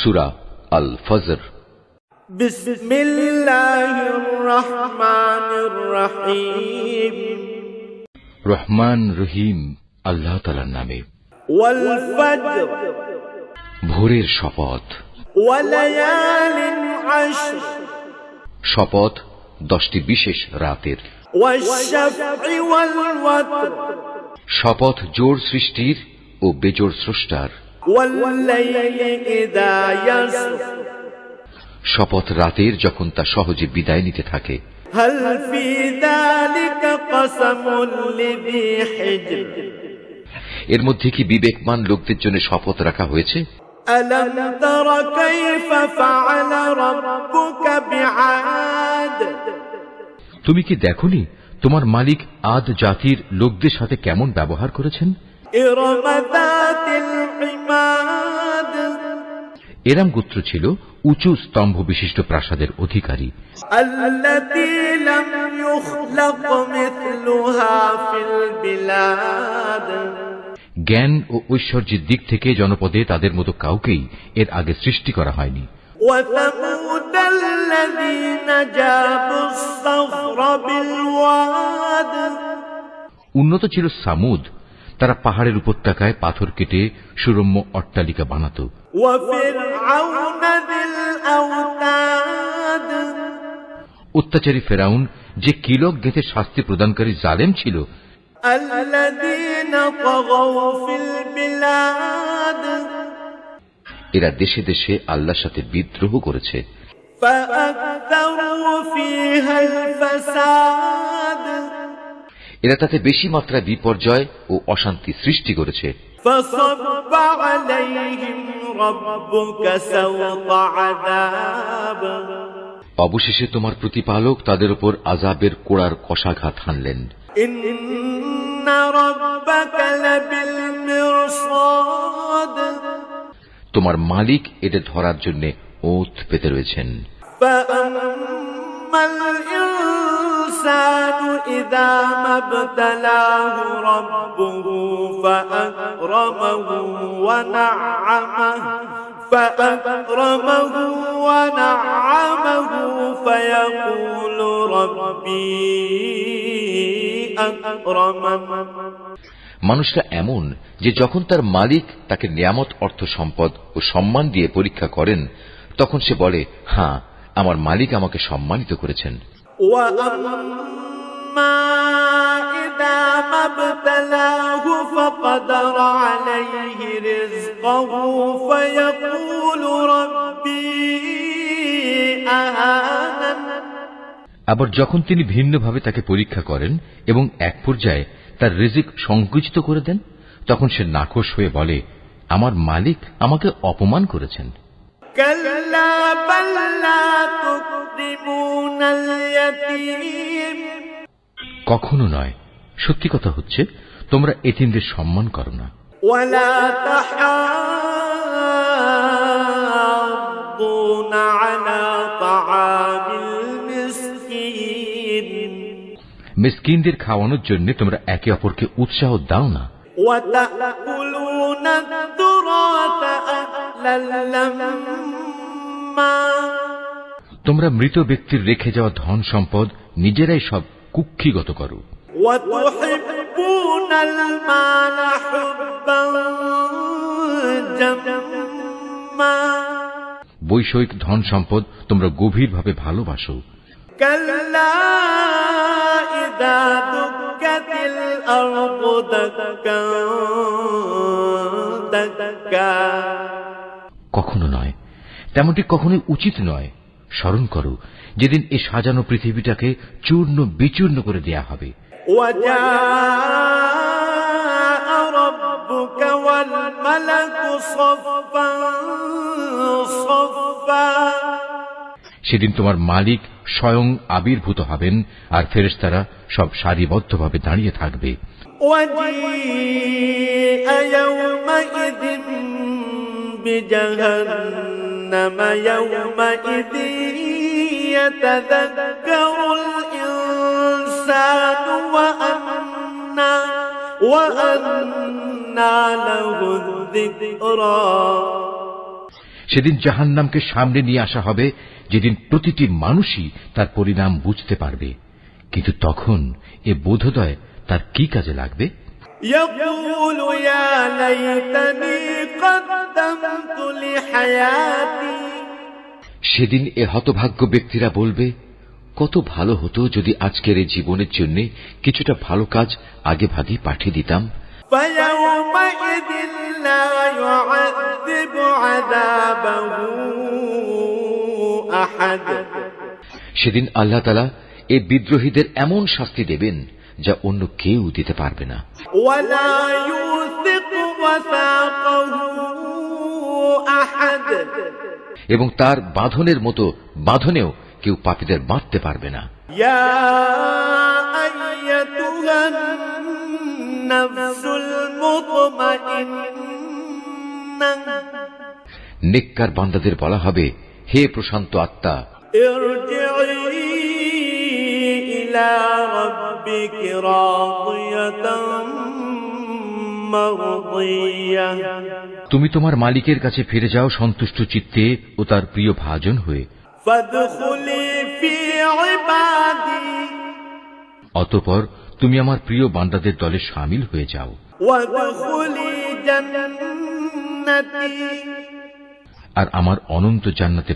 সূরা আল ফজর। বিসমিল্লাহির রহমানির রহিম। রহমান রহিম আল্লাহ তাআলার নামে। ওয়াল ফজর, ভোরের শপথ। ওয়ালায়ালিন আশর, শপথ 10টি বিশেষ রাতের। ওয়াশ-শাফঈ ওয়াল ওয়াতর, শপথ জোড় সৃষ্টির ও বেজোড় স্রষ্টার। ওয়াল-লাইলি ইযা ইয়াসর, শপথ রাতের যখন তা সহজে বিদায় নিতে থাকে। হাল ফি যালিকা কসমুন লিযী হিজর, এর মধ্যে কি বিবেকমান লোকদের জন্য শপথ রাখা হয়েছে? আলাম তারা কাইফা ফাআলা রাব্বুকা বিআদ, তুমি কি দেখোনি তোমার মালিক আদ জাতির লোকদের সাথে কেমন ব্যবহার করেছেন? ইরম যাতিল ইমাদ, এরাম গোত্র ছিল উঁচু স্তম্ভ বিশিষ্ট প্রাসাদের অধিকারী। আল্লাতী লাম ইউখলাক মিথলুহা ফিল বিলাদ, জ্ঞান ও ঐশ্বর্যের দিক থেকে জনপদে তাদের মতো কাউকেই এর আগে সৃষ্টি করা হয়নি। ওয়া সামুদাল্লাযীনা জাবুস সাখরা বিল ওয়াদ, উন্নত ছিল সামুদ, তারা পাহাড়ের উপত্যকায় পাথর কেটে সুরম্য অট্টালিকা বানাত। ওয়া ফিরআউনা যিল আওতাদ, অত্যাচারী ফেরাউন যে কিলক গেঁথে শাস্তি প্রদানকারী জালেম ছিল। আল্লাযীনা তাগাউ ফিল বিলাদ, এরা দেশে দেশে আল্লাহর সাথে বিদ্রোহ করেছে। ফাআকতারু ফীহাল ফাসাদ, এরা তাতে বেশি মাত্রায় বিপর্যয় ও অশান্তি সৃষ্টি করেছে। ফাসাব্বা আলাইহিম রাব্বুকা সাওতা আযাব, অবশেষে তোমার প্রতিপালক তাদের উপর আযাবের কোড়ার কষাঘাত হানলেন। ইন্না রাব্বাকা লাবিল মিরসাদ, তোমার মালিক এদের ধরার জন্য ওঁত পেতে রয়েছেন। ফাআম্মাল ইনসানু ইযা মাবতালাহু রাব্বুহু ফাআকরামাহু ওয়া না'আমাহু ফায়াকুলু রাব্বি আকরামান। মানুষটা এমন যে যখন তার মালিক তাকে নিয়ামত, অর্থ সম্পদ ও সম্মান দিয়ে পরীক্ষা করেন, তখন সে বলে, হ্যাঁ, আমার মালিক আমাকে সম্মানিত করেছেন। ওয়া আম্মা ইযা মাবতালাহু ফাকাদারা আলাইহি রিজকাহু ফায়াকুলু রাব্বি আহানান, আবার যখন তিনি ভিন্নভাবে তাকে পরীক্ষা করেন এবং এক পর্যায়ে তার রিজিক সংকুচিত করে দেন, তখন সে নাখোশ হয়ে বলে, আমার মালিক আমাকে অপমান করেছেন। কাল্লা বাল লা তুকরিমুনাল ইয়াতীম, কখনো নয়, সত্যি কথা হচ্ছে তোমরা এতিমদের সম্মান করো না। ওয়ালা তাহাদ্দুনা আলা তাআমিল মিসকিন, মিসকিনদের খাওয়ানোর জন্য তোমরা একে অপরকে উৎসাহ দাও না। ওয়া তাকুলুনা তুরাতা আকলাল লাম্মা, তোমরা মৃত ব্যক্তির রেখে যাওয়া ধন সম্পদ নিজেরাই সব কুক্ষিগত করো। ওয়া তুহিব্বুনাল মালা হুব্বান জাম্মা, বৈষয়িক ধন সম্পদ তোমরা গভীরভাবে ভালোবাসো। কাল্লা ইযা দুক্কাতিল আরদু দাক্কান দাক্কা, কখনো নয়, তেমনটি কখনোই উচিত নয়। স্মরণ করো যেদিন এই সাজানো পৃথিবীটাকে চূর্ণ বিচূর্ণ করে দেয়া হবে। ওয়া জাআ রাব্বুকা ওয়াল মালাকু সাফফান সাফফা, সেদিন তোমার মালিক স্বয়ং আবির্ভূত হবেন আর ফেরেশতারা সব সারিবদ্ধভাবে দাঁড়িয়ে থাকবে। ওয়াজিআ ইয়াওমাইযিন বিজাহান্নামা ইয়াওমাইযিন ইয়াতাযাক্কারুল ইনসানু ওয়া আন্না লাহু যিকরা, সেদিন জাহান্নামকে সামনে নিয়ে আসা হবে, যেদিন প্রতিটি মানুষই তার পরিণাম বুঝতে পারবে। কিন্তু তখন এ বোধোদয় তার কি কাজে লাগবে? يقول يا ليتني قدمت لحياتي সেদিন এ হতভাগ্য ব্যক্তিরা বলবে, কত ভালো হতো যদি আজকের এই জীবনের জন্য কিছুটা ভালো কাজ আগে ভাগে পাঠিয়ে দিতাম। فيومئذ لا يعذب عذابه أحد সেদিন আল্লাহ তাআলা এই বিদ্রোহীদের এমন শাস্তি দেবেন যা অন্য কেউ দিতে পারবে না। ولا يوثق وثاقه أحد এবং তার বাঁধনের মতো বাঁধনেও কেউ পাপীদের বাঁধতে পারবে না। يا أيتها النفس المطمئنة নেককার বান্দাদের বলা হবে, হে প্রশান্ত আত্মা, ارجعي إلى ربك راضية مرضية তুমি তোমার মালিকের কাছে ফিরে যাও সন্তুষ্ট চিত্তে ও তার প্রিয় ভাজন হয়ে। فادخلي في عبادي অতঃপর তুমি আমার প্রিয় বান্দাদের দলে শামিল হয়ে যাও। وادخلي جنتي আর আমার অনন্ত জান্নাতে